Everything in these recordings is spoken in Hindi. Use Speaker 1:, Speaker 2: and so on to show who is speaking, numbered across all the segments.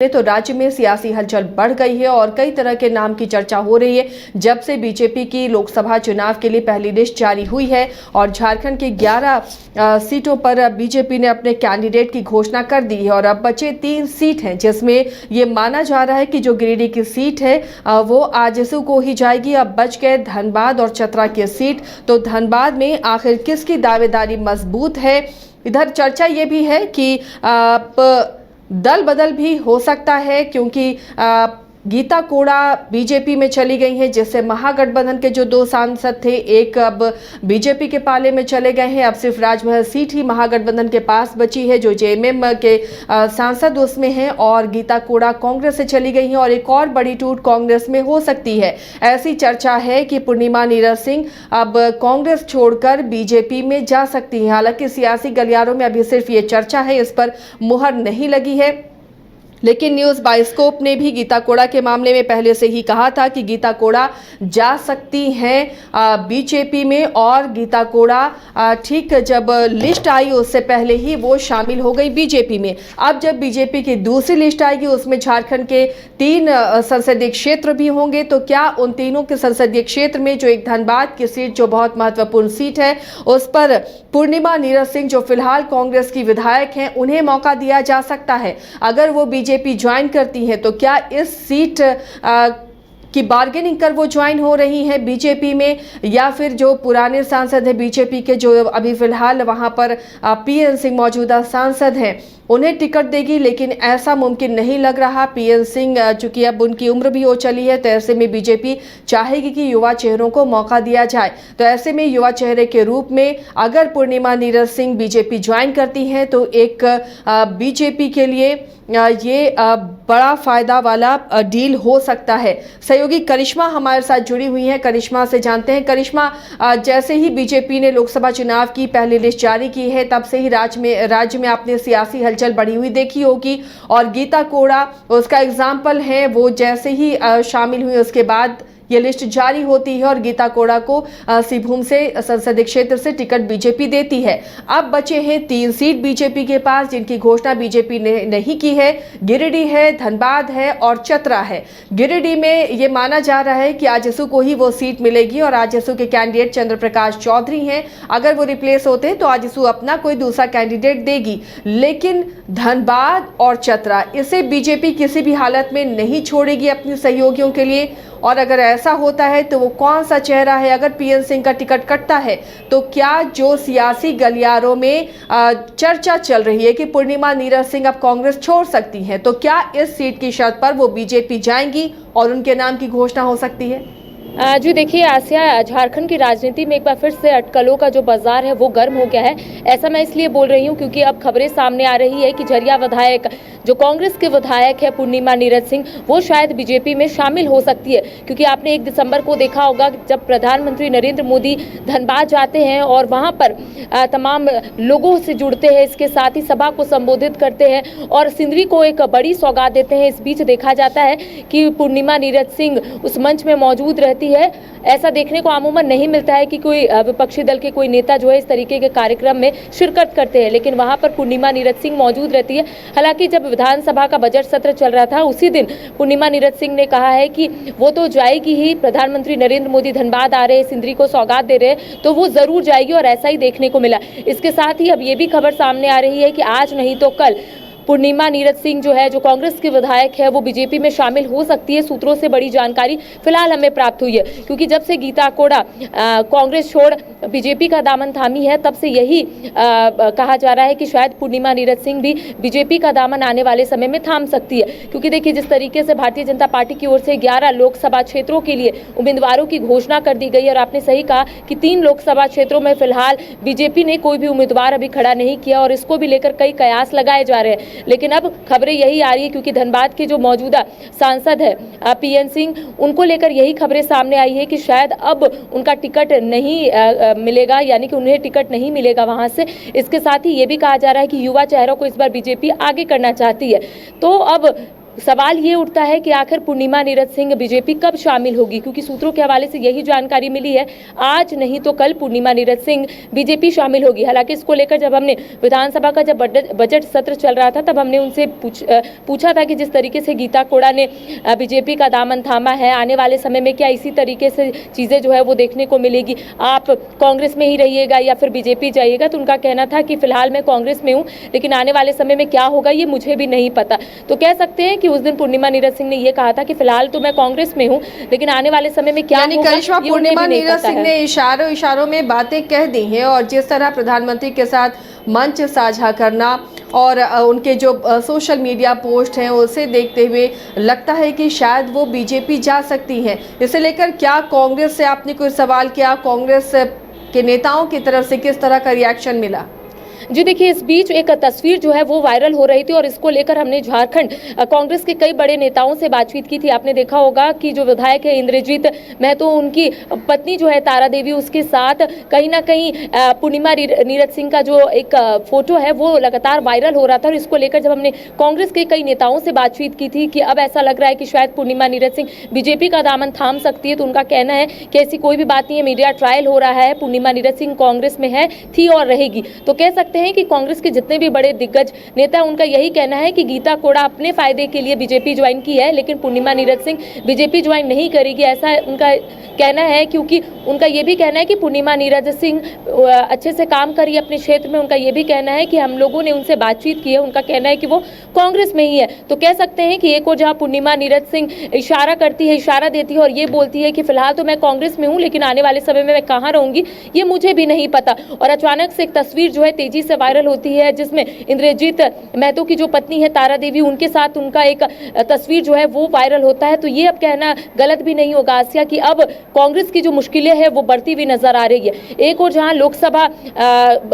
Speaker 1: तो राज्य में सियासी हलचल बढ़ गई है और कई तरह के नाम की चर्चा हो रही है। जब से बीजेपी की लोकसभा चुनाव के लिए पहली लिस्ट जारी हुई है और झारखंड के 11 सीटों पर बीजेपी ने अपने कैंडिडेट की घोषणा कर दी है और अब बचे 3 सीट हैं, जिसमें ये माना जा रहा है कि जो गिरिडीह की सीट है वो आजसू को ही जाएगी। अब बच गए धनबाद और चतरा की सीट, तो धनबाद में आखिर किसकी दावेदारी मजबूत है। इधर चर्चा ये भी है कि दल बदल भी हो सकता है, क्योंकि गीता कोड़ा बीजेपी में चली गई हैं, जिससे महागठबंधन के जो 2 सांसद थे, एक अब बीजेपी के पाले में चले गए हैं। अब सिर्फ राजमहल सीट ही महागठबंधन के पास बची है, जो जेएमएम के सांसद उसमें हैं, और गीता कोड़ा कांग्रेस से चली गई हैं और एक और बड़ी टूट कांग्रेस में हो सकती है। ऐसी चर्चा है कि पूर्णिमा नीरज सिंह अब कांग्रेस छोड़कर बीजेपी में जा सकती हैं। हालांकि सियासी गलियारों में अभी सिर्फ ये चर्चा है, इस पर मुहर नहीं लगी है, लेकिन न्यूज़ बाइस्कोप ने भी गीता कोड़ा के मामले में पहले से ही कहा था कि गीता कोड़ा जा सकती हैं बीजेपी में, और गीता कोड़ा ठीक जब लिस्ट आई उससे पहले ही वो शामिल हो गई बीजेपी में। अब जब बीजेपी की दूसरी लिस्ट आएगी, उसमें झारखंड के 3 संसदीय क्षेत्र भी होंगे, तो क्या उन तीनों के संसदीय क्षेत्र में जो एक धनबाद की सीट जो बहुत महत्वपूर्ण सीट है, उस पर पूर्णिमा नीरज सिंह जो फिलहाल कांग्रेस की विधायक हैं, उन्हें मौका दिया जा सकता है। अगर वो बीजेपी ज्वाइन करती है तो क्या इस सीट की बार्गेनिंग कर वो ज्वाइन हो रही हैं बीजेपी में, या फिर जो पुराने सांसद हैं बीजेपी के, जो अभी फिलहाल वहां पर पीएन सिंह मौजूदा सांसद हैं, उन्हें टिकट देगी। लेकिन ऐसा मुमकिन नहीं लग रहा। पीएन सिंह चूंकि अब उनकी उम्र भी हो चली है, तो ऐसे में बीजेपी चाहेगी कि युवा चेहरों को मौका दिया जाए। तो ऐसे में युवा चेहरे के रूप में अगर पूर्णिमा नीरज सिंह बीजेपी ज्वाइन करती हैं, तो एक बीजेपी के लिए ये बड़ा फायदा वाला डील हो सकता है। सहयोगी करिश्मा हमारे साथ जुड़ी हुई हैं, करिश्मा से जानते हैं। करिश्मा, जैसे ही बीजेपी ने लोकसभा चुनाव की पहली लिस्ट जारी की है, तब से ही राज्य में आपने सियासी हलचल बढ़ी हुई देखी होगी, और गीता कोड़ा उसका एग्जाम्पल है। वो जैसे ही शामिल हुई उसके बाद ये लिस्ट जारी होती है और गीता कोड़ा को सिंहभूम से संसदीय क्षेत्र से टिकट बीजेपी देती है। अब बचे हैं 3 सीट बीजेपी के पास, जिनकी घोषणा बीजेपी ने नहीं की है। गिरिडीह है, धनबाद है और चतरा है। गिरिडीह में ये माना जा रहा है कि आजसू को ही वो सीट मिलेगी और आजसू के कैंडिडेट चंद्र प्रकाश चौधरी हैं। अगर वो रिप्लेस होते हैं तो आजसू अपना कोई दूसरा कैंडिडेट देगी, लेकिन धनबाद और चतरा, इसे बीजेपी किसी भी हालत में नहीं छोड़ेगी अपने सहयोगियों के लिए। और अगर ऐसा होता है तो वो कौन सा चेहरा है? अगर पीएन सिंह का टिकट कटता है तो क्या जो सियासी गलियारों में चर्चा चल रही है कि पूर्णिमा नीरज सिंह अब कांग्रेस छोड़ सकती हैं, तो क्या इस सीट की शर्त पर वो बीजेपी जाएंगी और उनके नाम की घोषणा हो सकती है?
Speaker 2: जी देखिए आसिया, झारखंड की राजनीति में एक बार फिर से अटकलों का जो बाजार है वो गर्म हो गया है। ऐसा मैं इसलिए बोल रही हूँ क्योंकि अब खबरें सामने आ रही है कि झरिया विधायक, जो कांग्रेस के विधायक है पूर्णिमा नीरज सिंह, वो शायद बीजेपी में शामिल हो सकती है। क्योंकि आपने 1 दिसंबर को देखा होगा जब प्रधानमंत्री नरेंद्र मोदी धनबाद जाते हैं और वहाँ पर तमाम लोगों से जुड़ते हैं, इसके साथ ही सभा को संबोधित करते हैं और सिंदरी को एक बड़ी सौगात देते हैं। इस बीच देखा जाता है कि पूर्णिमा नीरज सिंह उस मंच में मौजूद रहती है। ऐसा देखने को अमूमन नहीं मिलता है कि कोई विपक्षी दल के कोई नेता जो है इस तरीके के कार्यक्रम में शिरकत करते हैं, लेकिन वहां पर पूर्णिमा नीरज सिंह मौजूद रहती है। हालांकि जब विधानसभा का बजट सत्र चल रहा था, उसी दिन पूर्णिमा नीरज सिंह ने कहा है कि वो तो जाएगी ही, प्रधानमंत्री नरेंद्र मोदी धनबाद आ रहे हैं, सिंदरी को सौगात दे रहे हैं, तो वो जरूर जाएगी, और ऐसा ही देखने को मिला। इसके साथ ही अब ये भी खबर सामने आ रही है कि आज नहीं तो कल पूर्णिमा नीरज सिंह जो है, जो कांग्रेस के विधायक है, वो बीजेपी में शामिल हो सकती है। सूत्रों से बड़ी जानकारी फिलहाल हमें प्राप्त हुई है, क्योंकि जब से गीता कोड़ा कांग्रेस छोड़ बीजेपी का दामन थामी है, तब से यही कहा जा रहा है कि शायद पूर्णिमा नीरज सिंह भी बीजेपी का दामन आने वाले समय में थाम सकती है। क्योंकि देखिए, जिस तरीके से भारतीय जनता पार्टी की ओर से 11 लोकसभा क्षेत्रों के लिए उम्मीदवारों की घोषणा कर दी गई, और आपने सही कहा कि 3 लोकसभा क्षेत्रों में फिलहाल बीजेपी ने कोई भी उम्मीदवार अभी खड़ा नहीं किया, और इसको भी लेकर कई कयास लगाए जा रहे हैं। लेकिन अब खबरें यही आ रही है, क्योंकि धनबाद के जो मौजूदा सांसद है पीएन सिंह, उनको लेकर यही खबरें सामने आई है कि शायद अब उनका टिकट नहीं मिलेगा, यानी कि उन्हें टिकट नहीं मिलेगा वहां से। इसके साथ ही ये भी कहा जा रहा है कि युवा चेहरों को इस बार बीजेपी आगे करना चाहती है। तो अब सवाल ये उठता है कि आखिर पूर्णिमा नीरज सिंह बीजेपी कब शामिल होगी, क्योंकि सूत्रों के हवाले से यही जानकारी मिली है, आज नहीं तो कल पूर्णिमा नीरज सिंह बीजेपी शामिल होगी। हालांकि इसको लेकर जब हमने विधानसभा का जब बजट सत्र चल रहा था तब हमने उनसे पूछा था कि जिस तरीके से गीता कोड़ा ने बीजेपी का दामन थामा है, आने वाले समय में क्या इसी तरीके से चीज़ें जो है वो देखने को मिलेगी, आप कांग्रेस में ही रहिएगा या फिर बीजेपी जाइएगा। तो उनका कहना था कि फिलहाल मैं कांग्रेस में हूँ, लेकिन आने वाले समय में क्या होगा ये मुझे भी नहीं पता। तो कह सकते हैं कि उस दिन पूर्णिमा नीरज सिंह ने ये कहा था कि फिलहाल तो मैं कांग्रेस में हूँ, लेकिन आने वाले समय में क्या होगा
Speaker 1: करिश्मा, पूर्णिमा नीरज सिंह ने इशारों में बातें कह दी हैं और जिस तरह प्रधानमंत्री के साथ मंच साझा करना और उनके जो सोशल मीडिया पोस्ट हैं उसे देखते हुए लगता है कि शायद वो बीजेपी जा सकती हैं। इसे लेकर क्या कांग्रेस से आपने कोई सवाल किया, कांग्रेस के नेताओं की तरफ से किस तरह का रिएक्शन मिला?
Speaker 2: जी देखिए, इस बीच एक तस्वीर जो है वो वायरल हो रही थी और इसको लेकर हमने झारखंड कांग्रेस के कई बड़े नेताओं से बातचीत की थी। आपने देखा होगा कि जो विधायक है इंद्रजीत महतो, उनकी पत्नी जो है तारा देवी, उसके साथ कहीं ना कहीं पूर्णिमा नीरज सिंह का जो एक फोटो है वो लगातार वायरल हो रहा था। और इसको लेकर जब हमने कांग्रेस के कई नेताओं से बातचीत की थी कि अब ऐसा लग रहा है कि शायद पूर्णिमा नीरज सिंह बीजेपी का दामन थाम सकती है, तो उनका कहना है कि ऐसी कोई भी बात नहीं है, मीडिया ट्रायल हो रहा है, पूर्णिमा नीरज सिंह कांग्रेस में है, थी और रहेगी। तो कह सकते हैं कि कांग्रेस के जितने भी बड़े दिग्गज नेता, उनका यही कहना है कि गीता कोड़ा अपने फायदे के लिए बीजेपी ज्वाइन की है, लेकिन पूर्णिमा नीरज सिंह बीजेपी ज्वाइन नहीं करेगी, ऐसा उनका कहना है। क्योंकि उनका ये भी कहना है कि पूर्णिमा नीरज सिंह अच्छे से काम करी अपने क्षेत्र में। उनका ये भी कहना है कि हम लोगों ने उनसे बातचीत की है, उनका कहना है कि वो कांग्रेस में ही है। तो कह सकते हैं कि एक और जहां पूर्णिमा नीरज सिंह इशारा करती है, इशारा देती है और ये बोलती है कि फिलहाल तो मैं कांग्रेस में हूँ, लेकिन आने वाले समय में मैं कहाँ रहूंगी ये मुझे भी नहीं पता। और अचानक से एक तस्वीर जो है तेजी से वायरल होती है, जिसमें इंद्रजीत महतो की जो पत्नी है तारा देवी, उनके साथ उनका एक तस्वीर जो है वो वायरल होता है। तो ये अब कहना गलत भी नहीं होगा आसिया कि अब कांग्रेस की जो मुश्किलें हैं वो बढ़ती हुई नजर आ रही है। एक और जहां लोकसभा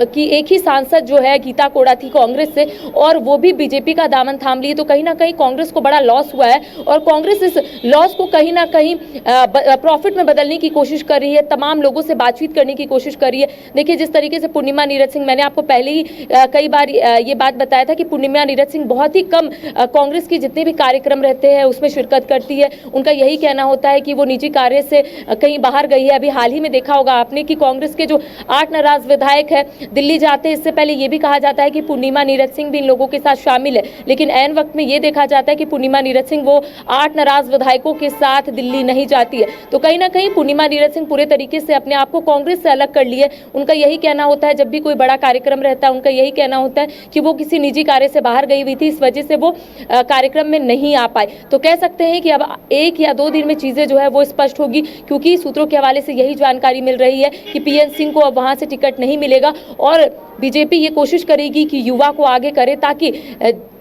Speaker 2: की एक ही सांसद जो है गीता कोड़ा थी कांग्रेस से, और वो भी बीजेपी का दामन थाम ली, तो कहीं ना कहीं कांग्रेस को बड़ा लॉस हुआ है और कांग्रेस इस लॉस को कहीं ना कहीं प्रॉफिट में बदलने की कोशिश कर रही है, तमाम लोगों से बातचीत करने की कोशिश कर रही है। देखिए, जिस तरीके से पूर्णिमा नीरज सिंह, मैंने आपको पहले ही कई बार ये बात बताया था कि पूर्णिमा नीरज सिंह बहुत ही कम कांग्रेस के जितने भी कार्यक्रम रहते हैं उसमें शिरकत करती है। उनका यही कहना होता है कि वो निजी कार्य से कहीं बाहर गई है। अभी हाल ही में देखा होगा आपने कि कांग्रेस के जो 8 नाराज विधायक है दिल्ली जाते हैं, इससे पहले ये भी कहा जाता है कि पूर्णिमा नीरज सिंह भी इन लोगों के साथ शामिल है, लेकिन ऐन वक्त में ये देखा जाता है कि पूर्णिमा नीरज सिंह वो 8 नाराज विधायकों के साथ दिल्ली नहीं जाती है। तो कहीं ना कहीं पूर्णिमा नीरज सिंह पूरे तरीके से अपने आप को कांग्रेस से अलग कर लिए। उनका यही कहना होता है, जब भी कोई बड़ा कार्यक्रम रहता है उनका यही कहना होता है कि वो किसी निजी कार्य से बाहर गई हुई थी, इस वजह से वो कार्यक्रम में नहीं आ पाए। तो कह सकते हैं कि अब 1 या 2 दिन में चीजें जो है वो स्पष्ट होगी, क्योंकि सूत्रों के हवाले से यही जानकारी मिल रही है कि पीएन सिंह को अब वहां से टिकट नहीं मिलेगा और बीजेपी ये कोशिश करेगी कि युवा को आगे करे, ताकि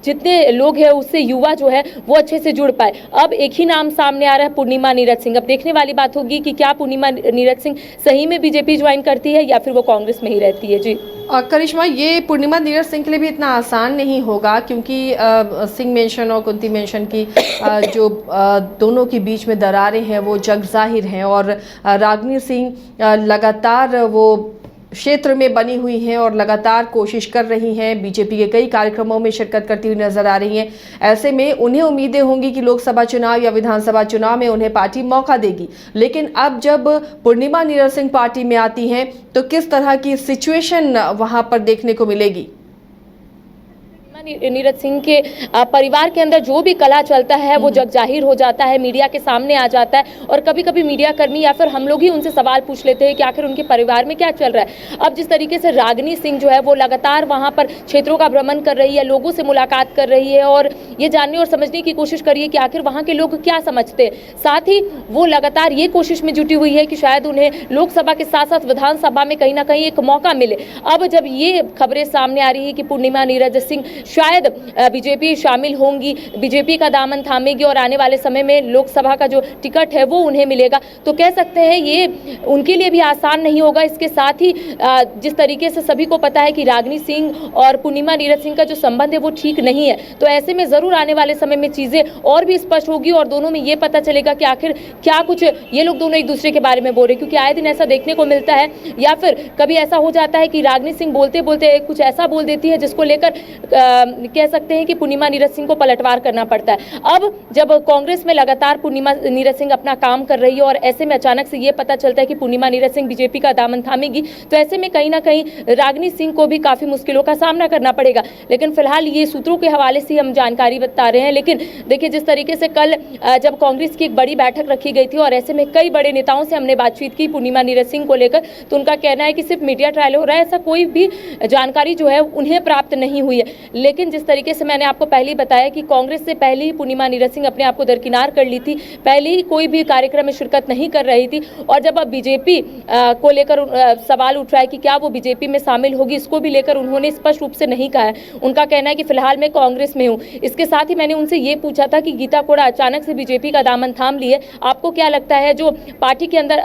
Speaker 2: जितने लोग हैं उससे युवा जो है वो अच्छे से जुड़ पाए। अब एक ही नाम सामने आ रहा है, पूर्णिमा नीरज सिंह। अब देखने वाली बात होगी कि क्या पूर्णिमा नीरज सिंह सही में बीजेपी ज्वाइन करती है या फिर वो कांग्रेस में ही रहती है। जी
Speaker 1: करिश्मा, ये पूर्णिमा नीरज सिंह के लिए भी इतना आसान नहीं होगा, क्योंकि सिंह मेंशन और कुंती मेंशन की जो दोनों के बीच में दरारें हैं वो जग जाहिर हैं और रागिनी सिंह लगातार वो क्षेत्र में बनी हुई हैं और लगातार कोशिश कर रही हैं, बीजेपी के कई कार्यक्रमों में शिरकत करती हुई नजर आ रही हैं। ऐसे में उन्हें उम्मीदें होंगी कि लोकसभा चुनाव या विधानसभा चुनाव में उन्हें पार्टी मौका देगी, लेकिन अब जब पूर्णिमा नीरज सिंह पार्टी में आती हैं तो किस तरह की सिचुएशन वहां पर देखने को मिलेगी?
Speaker 2: नीरज सिंह के परिवार के अंदर जो भी कला चलता है वो जग जाहिर हो जाता है, मीडिया के सामने आ जाता है और कभी कभी मीडिया कर्मी या फिर हम लोग ही उनसे सवाल पूछ लेते हैं कि आखिर उनके परिवार में क्या चल रहा है। अब जिस तरीके से रागिनी सिंह जो है वो लगातार वहां पर क्षेत्रों का भ्रमण कर रही है, लोगों से मुलाकात कर रही है और ये जानने और समझने की कोशिश कर रही है कि आखिर वहाँ के लोग क्या समझते हैं। साथ ही वो लगातार ये कोशिश में जुटी हुई है कि शायद उन्हें लोकसभा के साथ साथ विधानसभा में कहीं ना कहीं एक मौका मिले। अब जब ये खबरें सामने आ रही है कि पूर्णिमा नीरज सिंह शायद बीजेपी शामिल होंगी, बीजेपी का दामन थामेगी और आने वाले समय में लोकसभा का जो टिकट है वो उन्हें मिलेगा, तो कह सकते हैं ये उनके लिए भी आसान नहीं होगा। इसके साथ ही जिस तरीके से सभी को पता है कि रागिनी सिंह और पूर्णिमा नीरज सिंह का जो संबंध है वो ठीक नहीं है, तो ऐसे में जरूर आने वाले समय में चीजें और भी स्पष्ट होगी और दोनों में ये पता चलेगा कि आखिर क्या कुछ ये लोग दोनों एक दूसरे के बारे में बोल रहे हैं। क्योंकि आए दिन ऐसा देखने को मिलता है या फिर कभी ऐसा हो जाता है कि रागिनी सिंह बोलते बोलते कुछ ऐसा बोल देती है जिसको लेकर कह सकते हैं कि पूर्णिमा नीरज सिंह को पलटवार करना पड़ता है। अब जब कांग्रेस में लगातार पूर्णिमा नीरज सिंह अपना काम कर रही है और ऐसे में अचानक से ये पता चलता है कि पूर्णिमा नीरज सिंह बीजेपी का दामन थामेगी, तो ऐसे में कहीं ना कहीं रागिनी सिंह को भी काफी मुश्किलों का सामना करना पड़ेगा। लेकिन फिलहाल ये सूत्रों के हवाले से हम जानकारी बता रहे हैं। लेकिन देखिए, जिस तरीके से कल जब कांग्रेस की एक बड़ी बैठक रखी गई थी और ऐसे में कई बड़े नेताओं से हमने बातचीत की पूर्णिमा नीरज सिंह को लेकर, तो उनका कहना है कि सिर्फ मीडिया ट्रायल हो रहा है, ऐसा कोई भी जानकारी जो है उन्हें प्राप्त नहीं हुई है। लेकिन जिस तरीके से मैंने आपको पहले ही बताया कि कांग्रेस से पहले ही पूर्णिमा नीरज सिंह अपने आप को दरकिनार कर ली थी, पहले ही कोई भी कार्यक्रम में शिरकत नहीं कर रही थी, और जब अब बीजेपी को लेकर सवाल उठ रहा है कि क्या वो बीजेपी में शामिल होगी, इसको भी लेकर उन्होंने स्पष्ट रूप से नहीं कहा है। उनका कहना है कि फिलहाल मैं कांग्रेस में हूं। इसके साथ ही मैंने उनसे ये पूछा था कि गीता कोड़ा अचानक से बीजेपी का दामन थाम लिए, आपको क्या लगता है जो पार्टी के अंदर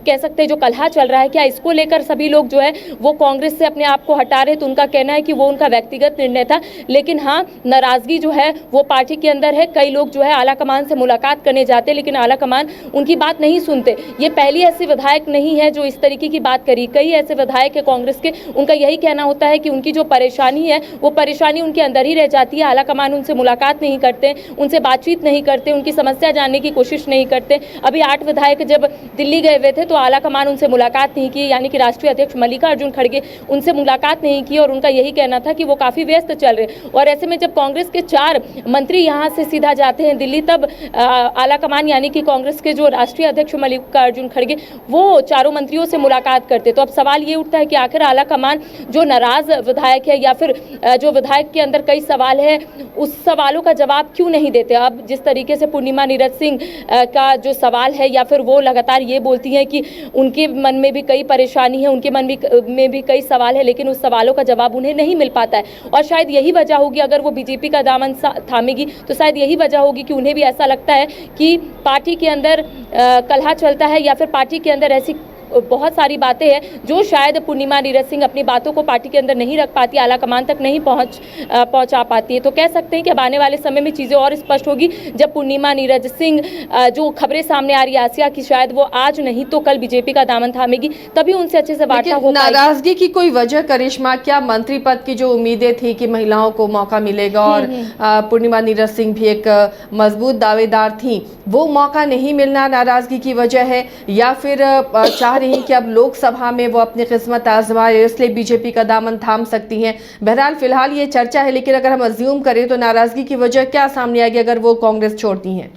Speaker 2: कह सकते हैं जो कलह चल रहा है, क्या इसको लेकर सभी लोग जो है वो कांग्रेस से अपने आप को हटा रहे? तो उनका कहना है कि वो उनका व्यक्तिगत निर्णय था, लेकिन हाँ, नाराजगी जो है वो पार्टी के अंदर है। कई लोग जो है आला कमान से मुलाकात करने जाते, लेकिन आला कमान उनकी बात नहीं सुनते। ये पहली ऐसी विधायक नहीं है जो इस तरीके की बात करी, कई ऐसे विधायक है कांग्रेस के, उनका यही कहना होता है कि उनकी जो परेशानी है वो परेशानी उनके अंदर ही रह जाती है। आला कमान उनसे मुलाकात नहीं करते, उनसे बातचीत नहीं करते, उनकी समस्या जानने की कोशिश नहीं करते। अभी 8 विधायक जब दिल्ली गए हुए थे तो आला कमान उनसे मुलाकात नहीं की, यानी कि राष्ट्रीय अध्यक्ष मल्लिकार्जुन खड़गे उनसे मुलाकात नहीं की, और उनका यही कहना था कि वो काफी व्यस्त चल रहे। और ऐसे में जब कांग्रेस के 4 मंत्री यहाँ से सीधा जाते हैं दिल्ली, तब आला कमान यानी कि कांग्रेस के जो राष्ट्रीय अध्यक्ष मल्लिकार्जुन खड़गे वो चारों मंत्रियों से मुलाकात करते। तो अब सवाल ये उठता है कि आखिर आला कमान जो नाराज विधायक है या फिर जो विधायक के अंदर कई सवाल है, उस सवालों का जवाब क्यों नहीं देते? अब जिस तरीके से पूर्णिमा नीरज सिंह का जो सवाल है, या फिर वो लगातार ये बोलती हैं कि उनके मन में भी कई परेशानी है, उनके मन में भी कई सवाल है, लेकिन उस सवालों का जवाब उन्हें नहीं मिल पाता है। और शायद यही वजह होगी, अगर वो बीजेपी का दामन थामेगी तो शायद यही वजह होगी कि उन्हें भी ऐसा लगता है कि पार्टी के अंदर कलह चलता है, या फिर पार्टी के अंदर ऐसी बहुत सारी बातें हैं जो शायद पूर्णिमा नीरज सिंह अपनी बातों को पार्टी के अंदर नहीं रख पाती, आला कमान तक नहीं पहुंचा पाती है। तो कह सकते हैं कि अब आने वाले समय में चीज़ें और स्पष्ट होगी, जब पूर्णिमा नीरज सिंह जो खबरें सामने आ रही है आसिया की, शायद वो आज नहीं तो कल बीजेपी का दामन थामेगी, तभी उनसे अच्छे से वार्ता हो पाएगी।
Speaker 1: नाराजगी की कोई वजह करिश्मा, क्या मंत्री पद की जो उम्मीदें थी कि महिलाओं को मौका मिलेगा और पूर्णिमा नीरज सिंह भी एक मजबूत दावेदार थी, वो मौका नहीं मिलना नाराजगी की वजह है, या फिर चाह रही कि अब लोकसभा में वो अपनी किस्मत आजमाए, इसलिए बीजेपी का दामन थाम सकती हैं? बहरहाल फिलहाल ये चर्चा है, लेकिन अगर हम अज्यूम करें तो नाराजगी की वजह क्या सामने आएगी अगर वो कांग्रेस छोड़ती हैं?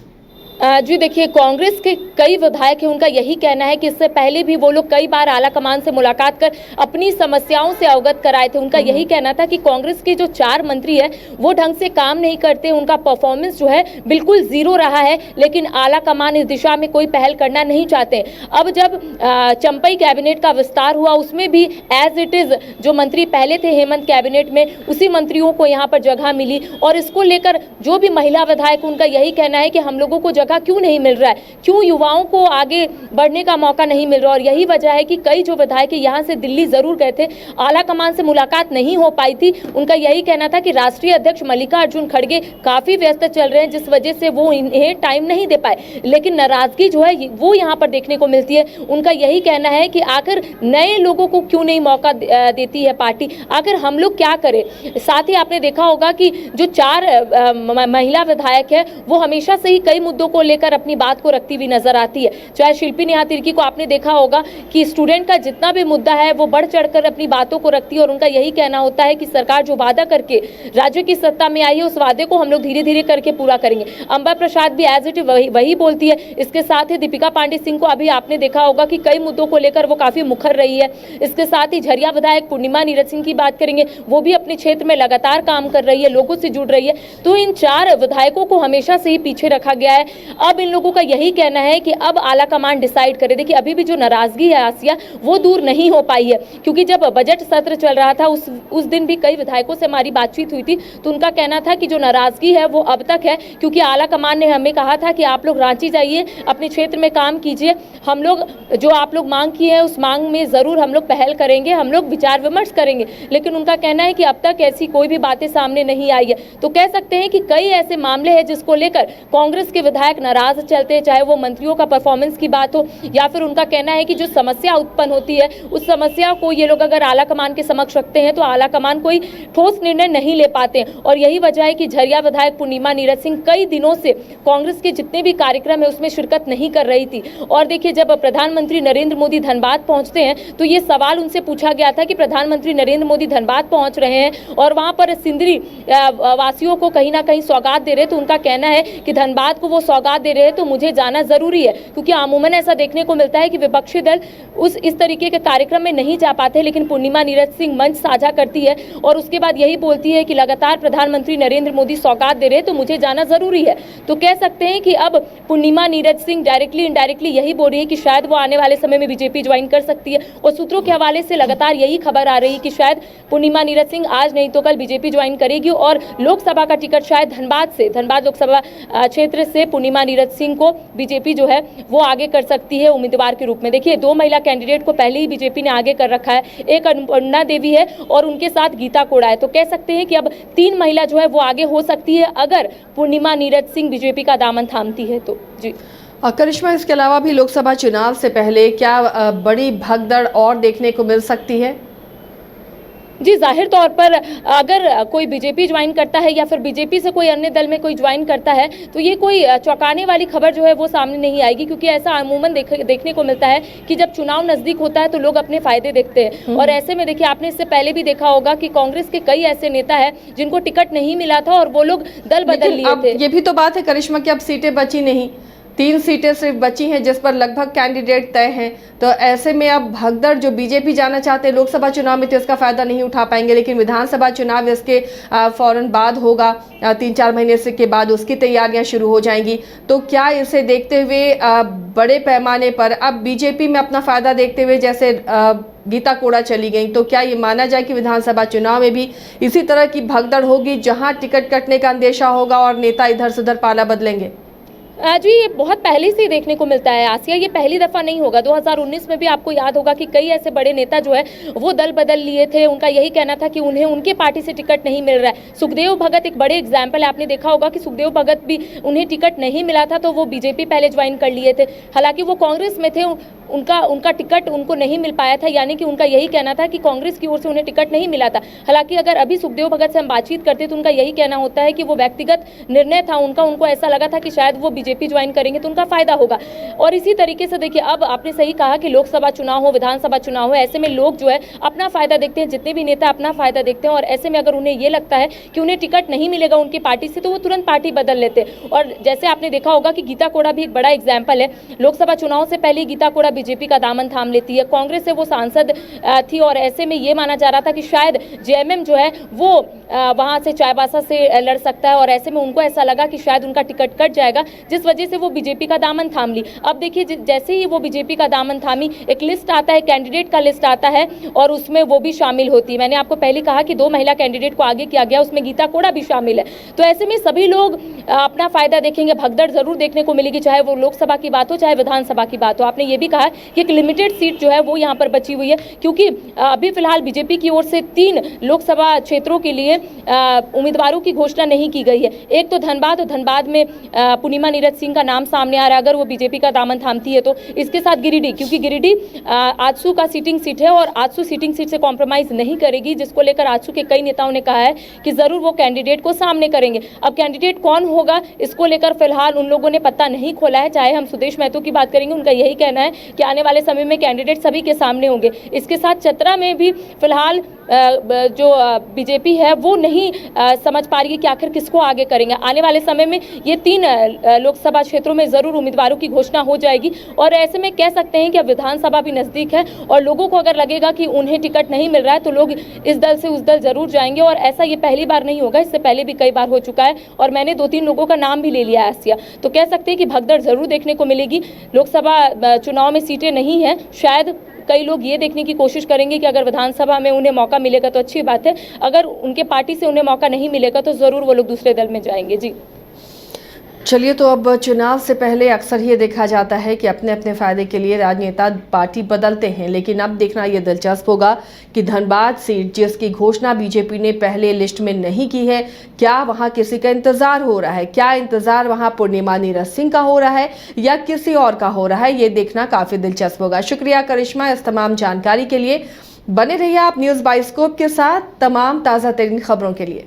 Speaker 2: जी देखिए, कांग्रेस के कई विधायक हैं, उनका यही कहना है कि इससे पहले भी वो लोग कई बार आला कमान से मुलाकात कर अपनी समस्याओं से अवगत कराए थे। उनका यही कहना था कि कांग्रेस के जो 4 मंत्री है वो ढंग से काम नहीं करते, उनका परफॉर्मेंस जो है बिल्कुल जीरो रहा है, लेकिन आला कमान इस दिशा में कोई पहल करना नहीं चाहते। अब जब चंपई कैबिनेट का विस्तार हुआ, उसमें भी एज इट इज जो मंत्री पहले थे हेमंत कैबिनेट में, उसी मंत्रियों को यहाँ पर जगह मिली, और इसको लेकर जो भी महिला विधायक, उनका यही कहना है कि हम लोगों को क्यों नहीं मिल रहा है, क्यों युवाओं को आगे बढ़ने का मौका नहीं मिल रहा। और यही वजह है कि कई जो विधायक यहाँ से दिल्ली जरूर गए थे, आला कमान से मुलाकात नहीं हो पाई थी। उनका यही कहना था कि राष्ट्रीय अध्यक्ष मल्लिकार्जुन खड़गे काफी व्यस्त चल रहे हैं, जिस वजह से वो इन्हें टाइम नहीं दे पाए। लेकिन नाराजगी जो है वो यहाँ पर देखने को मिलती है। उनका यही कहना है कि आखिर नए लोगों को क्यों नहीं मौका देती है पार्टी, आखिर हम लोग क्या करें। साथ ही आपने देखा होगा कि जो 4 महिला विधायक है वो हमेशा से ही कई मुद्दों को लेकर अपनी बात को रखती हुई नजर आती है। चाहे शिल्पी नेहा तिर्की को आपने देखा होगा कि स्टूडेंट का जितना भी मुद्दा है वो बढ़ चढ़कर अपनी बातों को रखती है, और उनका यही कहना होता है कि सरकार जो वादा करके राज्य की सत्ता में आई है, उस वादे को हम लोग धीरे धीरे करके पूरा करेंगे। अंबा प्रसाद भी एज इट वही बोलती है। इसके साथ ही दीपिका पांडे सिंह को अभी आपने देखा होगा कि कई मुद्दों को लेकर वो काफी मुखर रही है। इसके साथ ही झरिया विधायक पूर्णिमा नीरज सिंह की बात करेंगे, वो भी अपने क्षेत्र में लगातार काम कर रही है, लोगों से जुड़ रही है। तो इन 4 विधायकों को हमेशा से ही पीछे रखा गया है। अब इन लोगों का यही कहना है कि अब आला कमान डिसाइड करे। देखिए, अभी भी जो नाराजगी है आसिया, वो दूर नहीं हो पाई है, क्योंकि जब बजट सत्र चल रहा था उस दिन भी कई विधायकों से हमारी बातचीत हुई थी, तो उनका कहना था कि जो नाराजगी है वो अब तक है, क्योंकि आला कमान ने हमें कहा था कि आप लोग रांची जाइए, अपने क्षेत्र में काम कीजिए, हम लोग जो आप लोग मांग की है उस मांग में जरूर हम लोग पहल करेंगे, हम लोग विचार विमर्श करेंगे। लेकिन उनका कहना है कि अब तक ऐसी कोई भी बातें सामने नहीं आई है। तो कह सकते हैं कि कई ऐसे मामले हैं जिसको लेकर कांग्रेस के विधायक विधायक नाराज चलते हैं, चाहे वो मंत्रियों का परफॉर्मेंस की बात हो या फिर उनका कहना है कि जो समस्या उत्पन्न होती है उस समस्या को ये लोग अगर आला कमान के समक्ष रखते हैं तो आला कमान कोई ठोस निर्णय नहीं ले पाते। और यही वजह है कि झरिया विधायक पूर्णिमा नीरज सिंह कई दिनों से कांग्रेस के जितने भी कार्यक्रम है उसमें शिरकत नहीं कर रही थी। और देखिए, जब प्रधानमंत्री नरेंद्र मोदी धनबाद पहुंचते हैं तो ये सवाल उनसे पूछा गया था कि प्रधानमंत्री नरेंद्र मोदी धनबाद पहुंच रहे हैं और वहां पर सिंदरी वासियों को कहीं ना कहीं सौगात दे रहे हैं, तो उनका कहना है कि धनबाद को वो सौगात दे रहे हैं तो मुझे जाना जरूरी है, क्योंकि अमूमन ऐसा देखने को मिलता है कि विपक्षी दल इस तरीके के कार्यक्रम में नहीं जा पाते, लेकिन पूर्णिमा नीरज सिंह मंच साझा करती है और उसके बाद यही बोलती है कि लगातार प्रधानमंत्री नरेंद्र मोदी सौगात दे रहे हैं तो मुझे जाना जरूरी है। तो कह सकते हैं कि अब पूर्णिमा नीरज सिंह डायरेक्टली इनडायरेक्टली यही बोल रही है कि शायद वो आने वाले समय में बीजेपी ज्वाइन कर सकती है। और सूत्रों के हवाले से लगातार यही खबर आ रही है कि शायद पूर्णिमा नीरज सिंह आज नहीं तो कल बीजेपी ज्वाइन करेगी और लोकसभा का टिकट शायद धनबाद लोकसभा क्षेत्र से पूर्णिमा नीरज सिंह को बीजेपी जो है वो आगे कर सकती है उम्मीदवार के रूप में। देखिए, 2 महिला कैंडिडेट को पहले ही बीजेपी ने आगे कर रखा है, एक अन्ना देवी है और उनके साथ गीता कोड़ा है। तो कह सकते हैं कि अब 3 महिला जो है वो आगे हो सकती है अगर पूर्णिमा नीरज सिंह बीजेपी का दामन थामती है तो। जी
Speaker 1: करिश्मा, इसके अलावा भी लोकसभा चुनाव से पहले क्या बड़ी भगदड़ और देखने को मिल सकती है?
Speaker 2: जी, जाहिर तौर पर अगर कोई बीजेपी ज्वाइन करता है या फिर बीजेपी से कोई अन्य दल में कोई ज्वाइन करता है तो ये कोई चौंकाने वाली खबर जो है वो सामने नहीं आएगी, क्योंकि ऐसा अमूमन देखने को मिलता है कि जब चुनाव नजदीक होता है तो लोग अपने फायदे देखते हैं। और ऐसे में देखिए, आपने इससे पहले भी देखा होगा कि कांग्रेस के कई ऐसे नेता हैं जिनको टिकट नहीं मिला था और वो लोग दल बदल लिए थे।
Speaker 1: ये भी तो बात है करिश्मा कि अब सीटें बची नहीं, 3 सीटें सिर्फ बची हैं जिस पर लगभग कैंडिडेट तय हैं। तो ऐसे में अब भगदड़ जो बीजेपी जाना चाहते हैं लोकसभा चुनाव में तो इसका फायदा नहीं उठा पाएंगे, लेकिन विधानसभा चुनाव इसके फौरन बाद होगा, 3-4 महीने से के बाद उसकी तैयारियां शुरू हो जाएंगी। तो क्या इसे देखते हुए बड़े पैमाने पर अब बीजेपी में अपना फायदा देखते हुए जैसे गीता कोड़ा चली गई, तो क्या ये माना जाए कि विधानसभा चुनाव में भी इसी तरह की भगदड़ होगी जहां टिकट कटने का अंदेशा होगा और नेता इधर से उधर पाला बदलेंगे?
Speaker 2: जी, ये बहुत पहले से ही देखने को मिलता है आसिया, ये पहली दफ़ा नहीं होगा। 2019 में भी आपको याद होगा कि कई ऐसे बड़े नेता जो है वो दल बदल लिए थे। उनका यही कहना था कि उन्हें उनके पार्टी से टिकट नहीं मिल रहा है। सुखदेव भगत एक बड़े एग्जाम्पल है, आपने देखा होगा कि सुखदेव भगत भी उन्हें टिकट नहीं मिला था तो वो बीजेपी पहले ज्वाइन कर लिए थे, हालांकि वो कांग्रेस में थे, उनका टिकट उनको नहीं मिल पाया था, यानी कि उनका यही कहना था कि कांग्रेस की ओर से उन्हें टिकट नहीं मिला था। हालांकि अगर अभी सुखदेव भगत से हम बातचीत करते तो उनका यही कहना होता है कि वो व्यक्तिगत निर्णय था उनको ऐसा लगा था कि शायद वो बीजेपी ज्वाइन करेंगे तो उनका फायदा होगा। और इसी तरीके से देखिए, अब आपने सही कहा कि लोकसभा चुनाव हो, विधानसभा चुनाव हो, ऐसे में लोग जो है अपना फायदा देखते हैं, जितने भी नेता अपना फायदा देखते हैं। और ऐसे में अगर उन्हें ये लगता है कि उन्हें टिकट नहीं मिलेगा उनकी पार्टी से तो वो तुरंत पार्टी बदल लेते हैं। और जैसे आपने देखा होगा कि गीता कोड़ा भी एक बड़ा एग्जाम्पल है, लोकसभा चुनाव से पहले गीता कोड़ा बीजेपी का दामन थाम लेती है। कांग्रेस से वो सांसद थी और ऐसे में ये माना जा रहा था कि शायद जेएमएम जो है वो वहां से चाईबासा से लड़ सकता है और ऐसे में उनको ऐसा लगा कि शायद उनका टिकट कट जाएगा, जिस वजह से वो बीजेपी का दामन थाम ली। अब देखिए, जैसे ही वो बीजेपी का दामन थामी, एक लिस्ट आता है, कैंडिडेट का लिस्ट आता है और उसमें वो भी शामिल होती है। मैंने आपको पहले कहा कि 2 महिला कैंडिडेट को आगे किया गया, उसमें गीता कोड़ा भी शामिल है। तो ऐसे में सभी लोग अपना फायदा देखेंगे, भगदड़ जरूर देखने को मिलेगी, चाहे वो लोकसभा की बात हो चाहे विधानसभा की बात हो। आपने ये भी कहा कि एक लिमिटेड सीट जो है वो यहाँ पर बची हुई है, क्योंकि अभी फिलहाल बीजेपी की ओर से 3 लोकसभा क्षेत्रों के लिए उम्मीदवारों की घोषणा नहीं की गई है। एक तो धनबाद, और धनबाद में पूर्णिमा नीरज सिंह का नाम सामने आ रहा है अगर वो बीजेपी का दामन थामती है तो। इसके साथ गिरिडीह, क्योंकि गिरिडीह आजसू का सीटिंग सीट है और आजसू सीटिंग सीट से कॉम्प्रोमाइज नहीं करेगी, जिसको लेकर आजसू के कई नेताओं ने कहा है कि जरूर वो कैंडिडेट को सामने करेंगे। अब कैंडिडेट कौन होगा इसको लेकर फिलहाल उन लोगों ने पता नहीं खोला है। चाहे हम सुदेश महतो की बात करेंगे, उनका यही कहना है कि आने वाले समय में कैंडिडेट सभी के सामने होंगे। इसके साथ चतरा में भी फिलहाल जो बीजेपी है वो नहीं समझ पा रही है कि आखिर किसको आगे करेंगे। आने वाले समय में ये 3 लोकसभा क्षेत्रों में जरूर उम्मीदवारों की घोषणा हो जाएगी और ऐसे में कह सकते हैं कि अब विधानसभा भी नजदीक है और लोगों को अगर लगेगा कि उन्हें टिकट नहीं मिल रहा है तो लोग इस दल से उस दल जरूर जाएंगे। और ऐसा ये पहली बार नहीं होगा, इससे पहले भी कई बार हो चुका है और मैंने 2-3 लोगों का नाम भी ले लिया है आसिया। तो कह सकते हैं कि भगदड़ जरूर देखने को मिलेगी। लोकसभा चुनाव में सीटें नहीं है, शायद कई लोग ये देखने की कोशिश करेंगे कि अगर विधानसभा में उन्हें मौका मिलेगा तो अच्छी बात है, अगर उनके पार्टी से उन्हें मौका नहीं मिलेगा तो जरूर वो लोग दूसरे दल में जाएंगे। जी
Speaker 1: चलिए, तो अब चुनाव से पहले अक्सर ये देखा जाता है कि अपने अपने फायदे के लिए राजनेता पार्टी बदलते हैं, लेकिन अब देखना ये दिलचस्प होगा कि धनबाद सीट जिसकी घोषणा बीजेपी ने पहले लिस्ट में नहीं की है, क्या वहां किसी का इंतजार हो रहा है? क्या इंतजार वहां पूर्णिमा नीरज सिंह का हो रहा है या किसी और का हो रहा है? ये देखना काफी दिलचस्प होगा। शुक्रिया करिश्मा इस तमाम जानकारी के लिए। बने रहिए आप न्यूज़ बाइस्कोप के साथ तमाम ताज़ा तरीन खबरों के लिए।